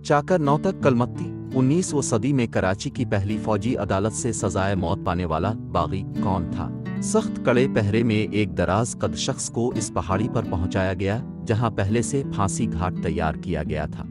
चाकर नौतक कलमत्ती 19वीं सदी में कराची की पहली फौजी अदालत से सजाए मौत पाने वाला बागी कौन था? सख्त कड़े पहरे में एक दराज कद शख्स को इस पहाड़ी पर पहुंचाया गया जहां पहले से फांसी घाट तैयार किया गया था।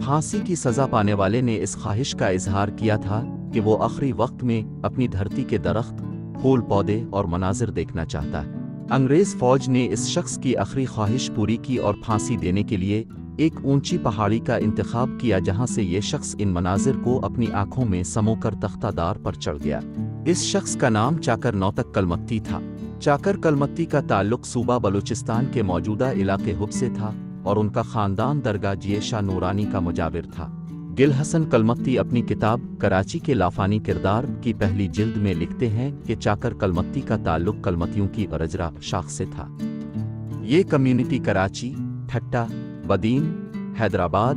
फांसी की सजा पाने वाले ने इस ख्वाहिश का इजहार किया था कि वो आखिरी वक्त में अपनी धरती के दरख्त, फूल पौधे और मनाजिर देखना चाहता है। अंग्रेज फौज ने इस शख्स की आखिरी ख्वाहिश पूरी की और फांसी देने के लिए एक ऊंची पहाड़ी का इंतखाब किया जहां से ये शख्स इन मनाजिर को अपनी आंखों में समोकर तख्तादार पर चढ़ गया। इस शख्स का नाम चाकर नौतक कलमत्ती था। चाकर कलमत्ती का ताल्लुक सूबा बलूचिस्तान के मौजूदा इलाके हुब से था और उनका खानदान दरगाह जिये शाह नूरानी का मुजाविर था। गिल हसन कलमत्ती अपनी किताब कराची के लाफानी किरदार की पहली जिल्द में लिखते हैं कि चाकर कलमत्ती का ताल्लुक कलमतियों की बरजरा शाख से था। ये कम्युनिटी कराची, ठट्टा, बदीन, हैदराबाद,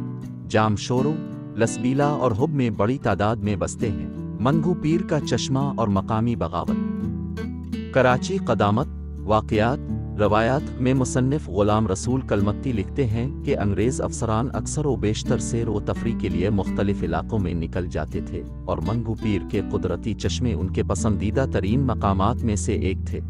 जामशोरो, लसबीला और हुब में बड़ी तादाद में बसते हैं। मंगू पीर का चश्मा और मकामी बगावत। कराची क़दामत, वाक़यात, रवायात में मुसन्निफ ग़ुलाम रसूल कलमत्ती लिखते हैं कि अंग्रेज़ अफसरान अक्सर व बेशतर सैर व तफरी के लिए मुख्तलिफ इलाक़ों में निकल जाते थे और मंगू पीर के कुदरती चश्मे उनके पसंदीदा तरीन मकामात में से एक थे।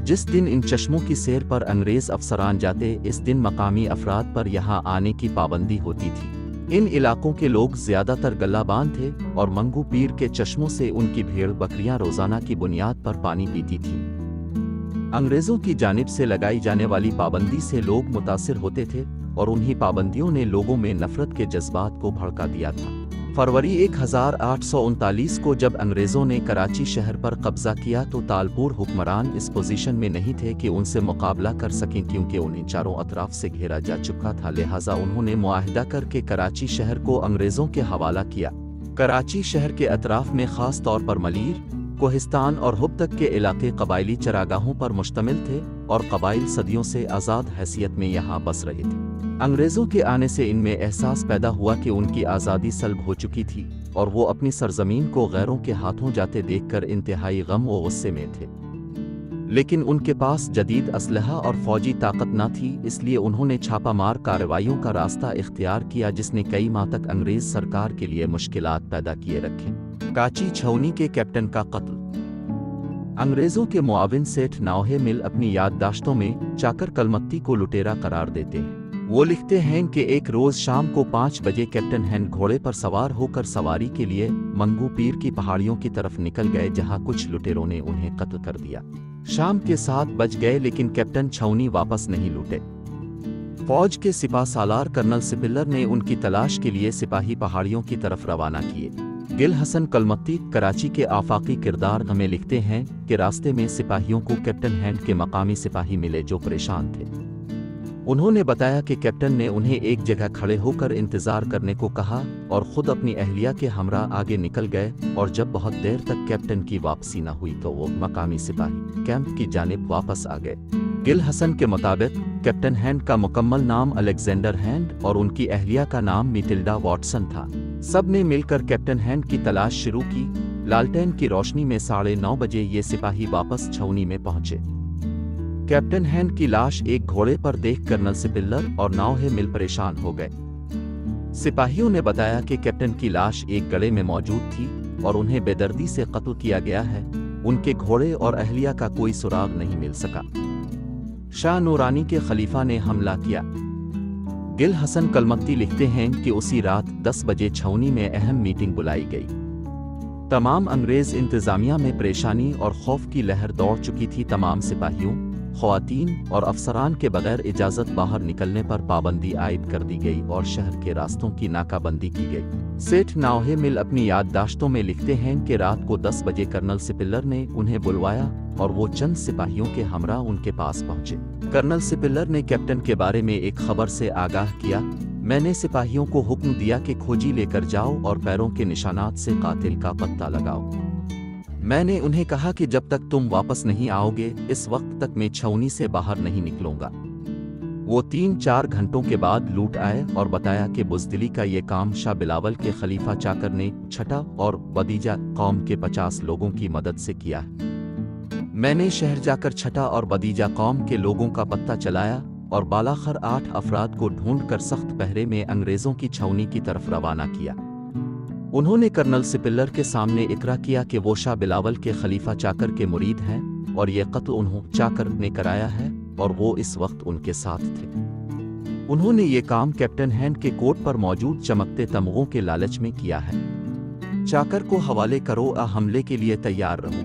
जिस दिन इन चश्मों की सैर पर अंग्रेज़ अफसरान जाते, इस दिन मकामी अफराद पर यहाँ आने की पाबंदी होती थी। इन इलाकों के लोग ज़्यादातर गल्लाबान थे और मंगू पीर के चश्मों से उनकी भेड़ बकरियां रोज़ाना की बुनियाद पर पानी पीती थीं। अंग्रेज़ों की जानिब से लगाई जाने वाली पाबंदी से लोग मुतासिर होते थे और उन्हीं पाबंदियों ने लोगों में नफरत के जज्बात को भड़का दिया था। फरवरी 1839 को जब अंग्रेज़ों ने कराची शहर पर कब्ज़ा किया तो तालपुर हुक्मरान इस पोजीशन में नहीं थे कि उनसे मुकाबला कर सकें, क्योंकि उन्हें चारों अतराफ से घेरा जा चुका था। लिहाजा उन्होंने मुआहिदा करके कराची शहर को अंग्रेज़ों के हवाला किया। कराची शहर के अतराफ में ख़ास तौर पर मलीर, कोहिस्तान और हुब तक के इलाके कबायली चरागाहों पर मुश्तमिल थे और कबाइल सदियों से आज़ाद हैसियत में यहाँ बस रहे थे। अंग्रेज़ों के आने से इनमें एहसास पैदा हुआ कि उनकी आज़ादी सल्ब हो चुकी थी और वो अपनी सरजमीन को गैरों के हाथों जाते देखकर इंतहाई गम व गुस्से में थे। लेकिन उनके पास जदीद असलहा और फौजी ताकत न थी, इसलिए उन्होंने छापामार कार्रवाइयों का रास्ता इख्तियार किया जिसने कई माह तक अंग्रेज़ सरकार के लिए मुश्किलात पैदा किए रखे। काची छावनी के कैप्टन का कत्ल। अंग्रेज़ों के मुआविन सेठ नौहे मिल अपनी याददाश्तों में चाकर कलमत्ती को लुटेरा करार देते हैं। वो लिखते हैं कि एक रोज़ शाम को 5 बजे कैप्टन हैंड घोड़े पर सवार होकर सवारी के लिए मंगू पीर की पहाड़ियों की तरफ निकल गए, जहां कुछ लुटेरों ने उन्हें कत्ल कर दिया। शाम के 7 बज गए लेकिन कैप्टन छावनी वापस नहीं लौटे। फौज के सिपाह सालार कर्नल सिपिल्लर ने उनकी तलाश के लिए सिपाही पहाड़ियों की तरफ रवाना किए। गिल हसन कलमत्ती कराची के आफाकी किरदार हमें लिखते हैं कि रास्ते में सिपाहियों को कैप्टन हैंड के मकामी सिपाही मिले जो परेशान थे। उन्होंने बताया कि कैप्टन ने उन्हें एक जगह खड़े होकर इंतजार करने को कहा और खुद अपनी अहलिया के हमरा आगे निकल गए और जब बहुत देर तक कैप्टन की वापसी न हुई तो वो मकामी सिपाही कैंप की जानिब वापस आ गए। गिल हसन के मुताबिक कैप्टन हैंड का मुकम्मल नाम अलेक्जेंडर हैंड और उनकी अहलिया का नाम मिटिल्डा वॉटसन था। सब ने मिलकर कैप्टन हैंड की तलाश शुरू की। लालटेन की रोशनी में 9:30 बजे ये सिपाही वापस छावनी में पहुंचे। कैप्टन हैंड की लाश एक घोड़े पर देख कर्नल सिपिल्लर और नौहे मिल परेशान हो गए। सिपाहियों ने बताया कि कैप्टन की लाश एक गड्ढे में मौजूद थी और उन्हें बेदर्दी से कत्ल किया गया है। उनके घोड़े और अहलिया का कोई सुराग नहीं मिल सका। शाह नूरानी के खलीफा ने हमला किया। गिल हसन कलमत्ती लिखते हैं कि उसी रात 10 बजे छावनी में अहम मीटिंग बुलाई गई। तमाम अंग्रेज इंतजामिया में परेशानी और खौफ की लहर दौड़ चुकी थी। तमाम सिपाहियों, ख्वातीन और अफसरान के बगैर इजाज़त बाहर निकलने पर पाबंदी आयद कर दी गई और शहर के रास्तों की नाकाबंदी की गई। सेठ नौहे मिल अपनी याददाश्तों में लिखते हैं कि रात को 10 बजे कर्नल सिपिल्लर ने उन्हें बुलवाया और वो चंद सिपाहियों के हमरा उनके पास पहुंचे। कर्नल सिपिल्लर ने कैप्टन के बारे में एक खबर से आगाह किया। मैंने सिपाहियों को हुक्म दिया कि खोजी लेकर जाओ और पैरों के निशानात से कातिल का पता लगाओ। मैंने उन्हें कहा कि जब तक तुम वापस नहीं आओगे इस वक्त तक मैं छावनी से बाहर नहीं निकलूंगा। वो 3-4 घंटों के बाद लौट आए और बताया कि बुज़दिली का ये काम शाह बिलावल के खलीफा चाकर ने छठा और बदीजा कौम के 50 लोगों की मदद से किया। मैंने शहर जाकर छठा और बदीजा कौम के लोगों का पता चलाया اور بالاخر 8 افراد کو ڈھونڈ کر سخت پہرے میں انگریزوں کی چھاؤنی کی طرف روانہ کیا۔ انہوں نے کرنل سپلر کے سامنے اقرار کیا کہ وہ شاہ بلاول کے خلیفہ چاکر کے مرید ہیں اور یہ قتل انہوں چاکر نے کرایا ہے اور وہ اس وقت ان کے ساتھ تھے۔ انہوں نے یہ کام کیپٹن ہینڈ کے کوٹ پر موجود چمکتے تمغوں کے لالچ میں کیا ہے۔ چاکر کو حوالے کرو، حملے کے لیے تیار رہو۔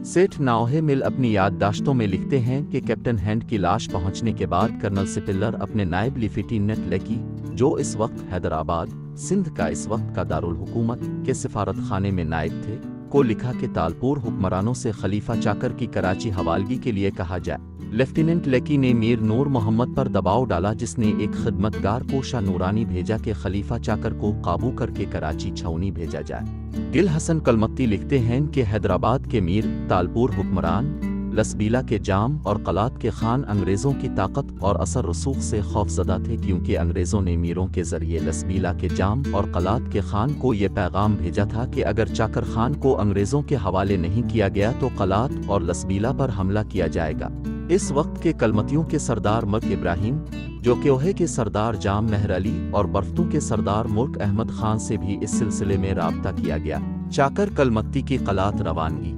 سیٹھ ناؤہے مل اپنی یادداشتوں میں لکھتے ہیں کہ کیپٹن ہینڈ کی لاش پہنچنے کے بعد کرنل سپلر اپنے نائب لیفٹیننٹ لیکی، جو اس وقت حیدرآباد سندھ کا اس وقت کا دارالحکومت کے سفارت خانے میں نائب تھے، کو لکھا کہ تالپور حکمرانوں سے خلیفہ چاکر کی کراچی حوالگی کے لیے کہا جائے۔ لیفٹیننٹ لیکی نے میر نور محمد پر دباؤ ڈالا، جس نے ایک خدمتگار کو شاہ نورانی بھیجا کہ خلیفہ چاکر کو قابو کر کے کراچی چھاؤنی بھیجا جائے۔ دل حسن کلمتی لکھتے ہیں کہ حیدرآباد کے میر، تالپور حکمران، لسبیلا کے جام اور قلات کے خان انگریزوں کی طاقت اور اثر رسوخ سے خوف زدہ تھے، کیونکہ انگریزوں نے میروں کے ذریعے لسبیلا کے جام اور قلات کے خان کو یہ پیغام بھیجا تھا کہ اگر چاکر خان کو انگریزوں کے حوالے نہیں کیا گیا تو قلات اور لسبیلا پر حملہ کیا جائے گا۔ اس وقت کے کلمتیوں کے سردار ملک ابراہیم، جو کوہے کے سردار جام مہر علی اور برفتوں کے سردار ملک احمد خان سے بھی اس سلسلے میں رابطہ کیا گیا۔ چاکر کلمتی کی قلات روانگی۔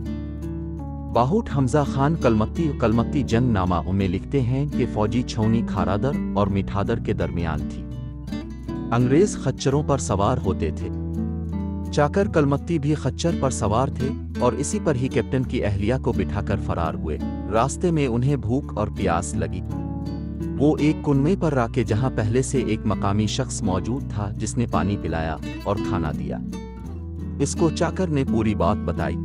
باہوٹ حمزہ خان کلمتی جنگ نامہ میں لکھتے ہیں کہ فوجی چھاؤنی کھارادر اور میٹھادر کے درمیان تھی۔ انگریز خچروں پر سوار ہوتے تھے۔ چاکر کلمتی بھی خچر پر سوار تھے اور اسی پر ہی کیپٹن کی اہلیہ کو بٹھا کر فرار ہوئے۔ راستے میں انہیں بھوک اور پیاس لگی۔ وہ ایک کنویں پر راکے جہاں پہلے سے ایک مقامی شخص موجود تھا، جس نے پانی پلایا اور کھانا دیا۔ اس کو چاکر نے پوری بات بتائی۔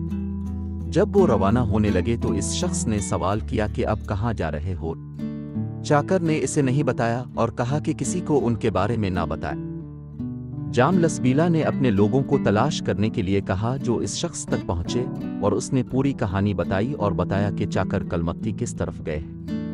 جب وہ روانہ ہونے لگے تو اس شخص نے سوال کیا کہ اب کہاں جا رہے ہو؟ چاکر نے اسے نہیں بتایا اور کہا کہ کسی کو ان کے بارے میں نہ بتائے۔ جام لسبیلا نے اپنے لوگوں کو تلاش کرنے کے لیے کہا، جو اس شخص تک پہنچے اور اس نے پوری کہانی بتائی اور بتایا کہ چاکر کلمتی کس طرف گئے۔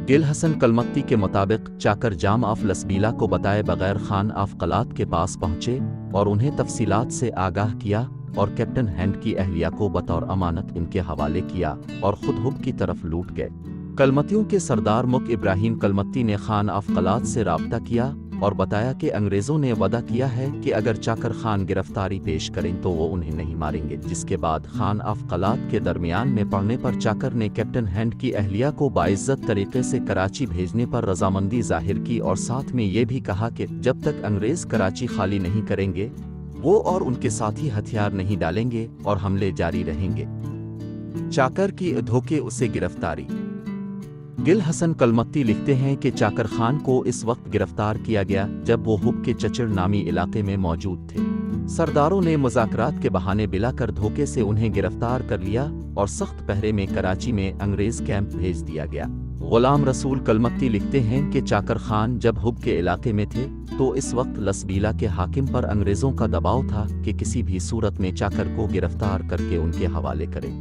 دل حسن کلمتی کے مطابق چاکر جام آف لسبیلا کو بتائے بغیر خان آف قلات کے پاس پہنچے اور انہیں تفصیلات سے آگاہ کیا اور کیپٹن ہینڈ کی اہلیہ کو بطور امانت ان کے حوالے کیا اور خود حب کی طرف لوٹ گئے۔ کلمتیوں کے سردار مک ابراہیم کلمتی نے خان آف قلات سے رابطہ کیا اور بتایا کہ انگریزوں نے وعدہ کیا ہے کہ اگر چاکر خان گرفتاری پیش کریں تو وہ انہیں نہیں ماریں گے، جس کے بعد خان آف قلات کے درمیان میں پڑنے پر چاکر نے کیپٹن ہینڈ کی اہلیہ کو باعزت طریقے سے کراچی بھیجنے پر رضامندی ظاہر کی اور ساتھ میں یہ بھی کہا کہ جب تک انگریز کراچی خالی نہیں کریں گے وہ اور ان کے ساتھی ہتھیار نہیں ڈالیں گے اور حملے جاری رہیں گے۔ چاکر کی دھوکے سے گرفتاری۔ دل حسن کلمتی لکھتے ہیں کہ چاکر خان کو اس وقت گرفتار کیا گیا جب وہ حب کے چچڑ نامی علاقے میں موجود تھے۔ سرداروں نے مذاکرات کے بہانے بلا کر دھوکے سے انہیں گرفتار کر لیا اور سخت پہرے میں کراچی میں انگریز کیمپ بھیج دیا گیا۔ غلام رسول کلمتی لکھتے ہیں کہ چاکر خان جب حب کے علاقے میں تھے تو اس وقت لسبیلا کے حاکم پر انگریزوں کا دباؤ تھا کہ کسی بھی صورت میں چاکر کو گرفتار کر کے ان کے حوالے کریں۔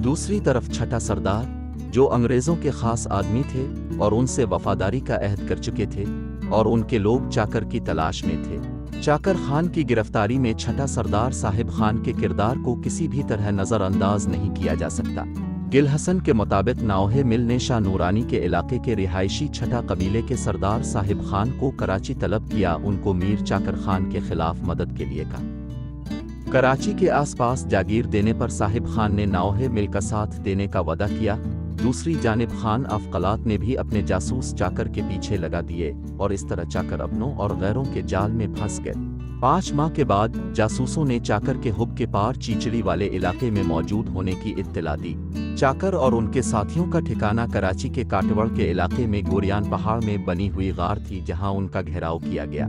دوسری طرف چھٹا سردار، جو انگریزوں کے خاص آدمی تھے اور ان سے وفاداری کا عہد کر چکے تھے اور ان کے لوگ چاکر کی تلاش میں تھے۔ چاکر خان کی گرفتاری میں چھٹا سردار صاحب خان کے کردار کو کسی بھی طرح نظر انداز نہیں کیا جا سکتا۔ دل حسن کے مطابق ناؤہے مل نے شاہ نورانی کے علاقے کے رہائشی چھٹا قبیلے کے سردار صاحب خان کو کراچی طلب کیا، ان کو میر چاکر خان کے خلاف مدد کے لیے کہا۔ کراچی کے آس پاس جاگیر دینے پر صاحب خان نے ناؤہے مل کا ساتھ دینے کا وعدہ کیا۔ دوسری جانب خان آف قلات نے بھی اپنے جاسوس چاکر کے پیچھے لگا دیے اور اس طرح چاکر اپنوں اور غیروں کے جال میں پھنس گئے۔ 5 ماہ کے بعد جاسوسوں نے چاکر کے حب کے پار چیچڑی والے علاقے میں موجود ہونے کی اطلاع دی۔ چاکر اور ان کے ساتھیوں کا ٹھکانہ کراچی کے کاٹوڑ کے علاقے میں گوریان پہاڑ میں بنی ہوئی غار تھی، جہاں ان کا گھیراؤ کیا گیا۔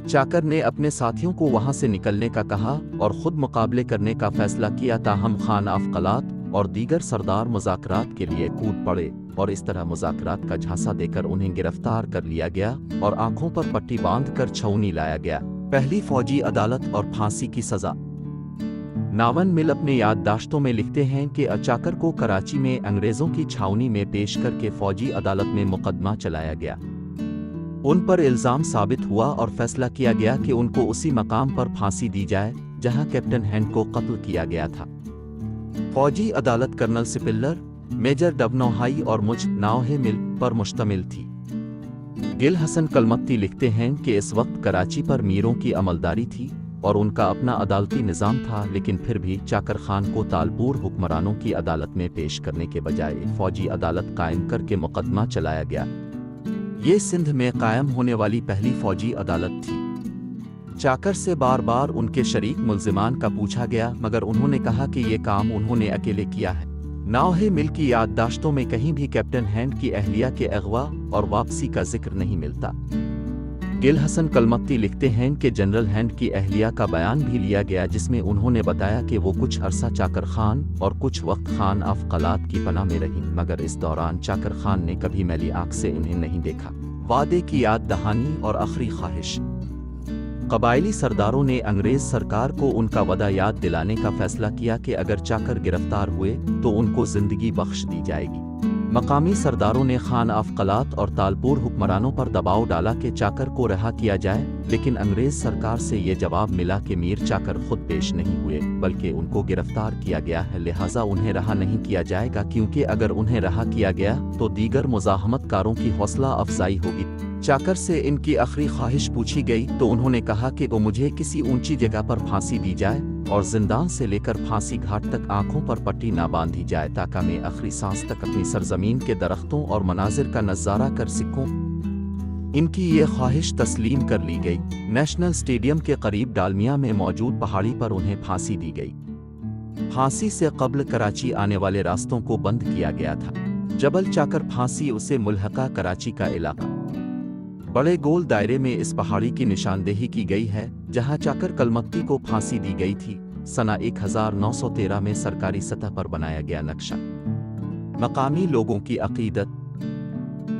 چاکر نے اپنے ساتھیوں کو وہاں سے نکلنے کا کہا اور خود مقابلے کرنے کا فیصلہ کیا، تاہم خان آف قلات اور دیگر سردار مذاکرات کے لیے کود پڑے اور اس طرح مذاکرات کا جھانسا دے کر انہیں گرفتار کر لیا گیا اور آنکھوں پر پٹی باندھ کر چھاؤنی لایا گیا۔ پہلی فوجی عدالت اور پھانسی کی سزا۔ ناون مل اپنے یادداشتوں میں لکھتے ہیں کہ چاکر کو کراچی میں انگریزوں کی چھاؤنی میں پیش کر کے فوجی عدالت میں مقدمہ چلایا گیا۔ ان پر الزام ثابت ہوا اور فیصلہ کیا گیا کہ ان کو اسی مقام پر پھانسی دی جائے جہاں کیپٹن ہینڈ کو قتل کیا گیا تھا۔ فوجی عدالت کرنل سپلر، मेजर डबनौहाई और मुझ नाओहे मिल पर मुश्तमिल थी। गिल हसन कलमत्ती लिखते हैं कि इस वक्त कराची पर मीरों की अमलदारी थी और उनका अपना अदालती निज़ाम था, लेकिन फिर भी चाकर खान को तालपुर हुक्मरानों की अदालत में पेश करने के बजाय फौजी अदालत कायम करके मुकदमा चलाया गया। ये सिंध में कायम होने वाली पहली फौजी अदालत थी। चाकर से बार बार उनके शरीक मुल्जिमान का पूछा गया, मगर उन्होंने कहा कि ये काम उन्होंने अकेले किया है। नाओहे मिल की याददाश्तों में कहीं भी कैप्टन हैंड की अहलिया के अगवा और वापसी का जिक्र नहीं मिलता। गिल हसन कलमत्ती लिखते हैं कि जनरल हैंड की अहलिया का बयान भी लिया गया, जिसमें उन्होंने बताया कि वो कुछ अरसा चाकर खान और कुछ वक्त खान ऑफ कलात की पनाह में रहीं, मगर इस दौरान चाकर खान ने कभी मैली आंख से इन्हें नहीं देखा। वादे की याद दहानी और आखिरी ख्वाहिश। कबायली सरदारों ने अंग्रेज सरकार को उनका वदा याद दिलाने का फैसला किया कि अगर चाकर गिरफ्तार हुए तो उनको जिंदगी बख्श दी जाएगी। मकामी सरदारों ने खान ऑफ कलात और तालपुर हुक्मरानों पर दबाव डाला कि चाकर को रहा किया जाए, लेकिन अंग्रेज सरकार से ये जवाब मिला कि मीर चाकर खुद पेश नहीं हुए, बल्कि उनको गिरफ्तार किया गया है, लिहाजा उन्हें रहा नहीं किया जाएगा, क्योंकि अगर उन्हें रहा किया गया तो दीगर मुज़ाहमतकारों की हौसला अफजाई होगी। चाकर से इनकी आखिरी ख्वाहिश पूछी गई तो उन्होंने कहा कि वो मुझे किसी ऊंची जगह पर फांसी दी जाए और जिंदान से लेकर फांसी घाट तक आंखों पर पट्टी ना बांधी जाए, ताकि मैं आखिरी सांस तक अपनी सरजमीन के दरख्तों और मनाजिर का नज़ारा कर सकूं। इनकी ये ख्वाहिश तस्लीम कर ली गई। नेशनल स्टेडियम के करीब डालमिया में मौजूद पहाड़ी पर उन्हें फांसी दी गई। फांसी से कब्ल कराची आने वाले रास्तों को बंद किया गया था। जबल चाकर फांसी उसे मुल्हका कराची का इलाका। बड़े गोल दायरे में इस पहाड़ी की निशानदेही की गई है जहां चाकर कलमत्ती को फांसी दी गई थी। सना 1913 में सरकारी सतह पर बनाया गया नक्शा। मकामी लोगों की अकीदत।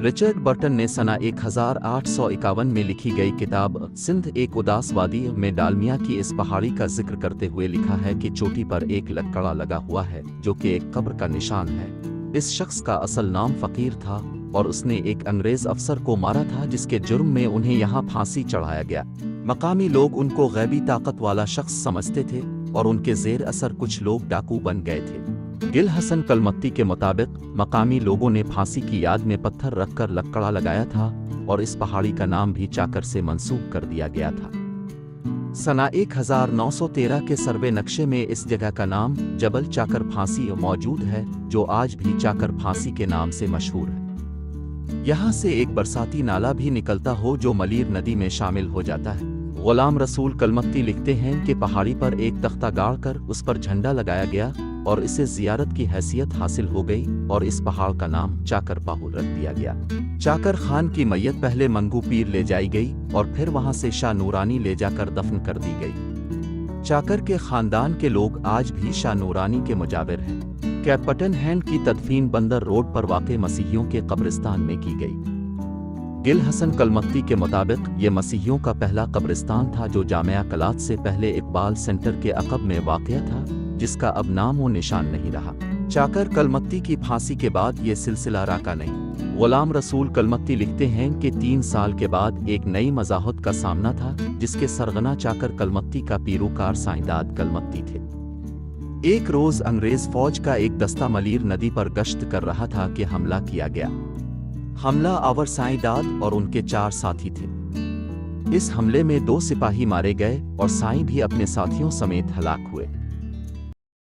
रिचर्ड बर्टन ने सना 1851 में लिखी गई किताब सिंध एक उदास वादी में डालमिया की इस पहाड़ी का जिक्र करते हुए लिखा है कि चोटी पर एक लकड़ा लगा हुआ है जो कि एक कब्र का निशान है। इस शख्स का असल नाम फकीर था और उसने एक अंग्रेज अफसर को मारा था, जिसके जुर्म में उन्हें यहाँ फांसी चढ़ाया गया। मकामी लोग उनको गैबी ताकत वाला शख्स समझते थे और उनके जेर असर कुछ लोग डाकू बन गए थे। गिल हसन कलमत्ती के मुताबिक मकामी लोगों ने फांसी की याद में पत्थर रखकर लकड़ा लगाया था और इस पहाड़ी का नाम भी चाकर से मंसूब कर दिया गया था। सना 1913 के सर्वे नक्शे में इस जगह का नाम जबल चाकर फांसी मौजूद है, जो आज भी चाकर फांसी के नाम से मशहूर है। यहाँ से एक बरसाती नाला भी निकलता हो जो मलीर नदी में शामिल हो जाता है। गुलाम रसूल कलमत्ती लिखते हैं कि पहाड़ी पर एक तख्ता गाड़ कर उस पर झंडा लगाया गया और इसे जियारत की हैसियत हासिल हो गई और इस पहाड़ का नाम चाकर पाहुल रख दिया गया। चाकर खान की मैयत पहले मंगू पीर ले जाई गई और फिर वहां से शाह नूरानी ले जाकर दफन कर दी गई। चाकर के खानदान के लोग आज भी शाह नूरानी के मुजाविर हैं। कैप्टन हैंड की तदफीन बंदर रोड पर वाक़े मसीहियों के कब्रिस्तान में की गई। गिल हसन कलमत्ती के मुताबिक ये मसीहियों का पहला कब्रिस्तान था जो जामिया कलात से पहले इकबाल सेंटर के अक़ब में वाक़या था, जिसका अब नाम व निशान नहीं रहा। चाकर कलमत्ती की फांसी के बाद ये सिलसिला राका नहीं। गुलाम रसूल कलमत्ती लिखते हैं कि 3 साल के बाद एक नई मज़ाहत का सामना था, जिसके सरगना चाकर कलमत्ती का पीरोकार साइदाद कलमत्ती थे। एक रोज अंग्रेज फौज का एक दस्ता मलीर नदी पर गश्त कर रहा था कि हमला किया गया। हमला आवर साइदाद और उनके 4 साथी थे। इस हमले में 2 सिपाही मारे गए और साईं भी अपने साथियों समेत हलाक हुए।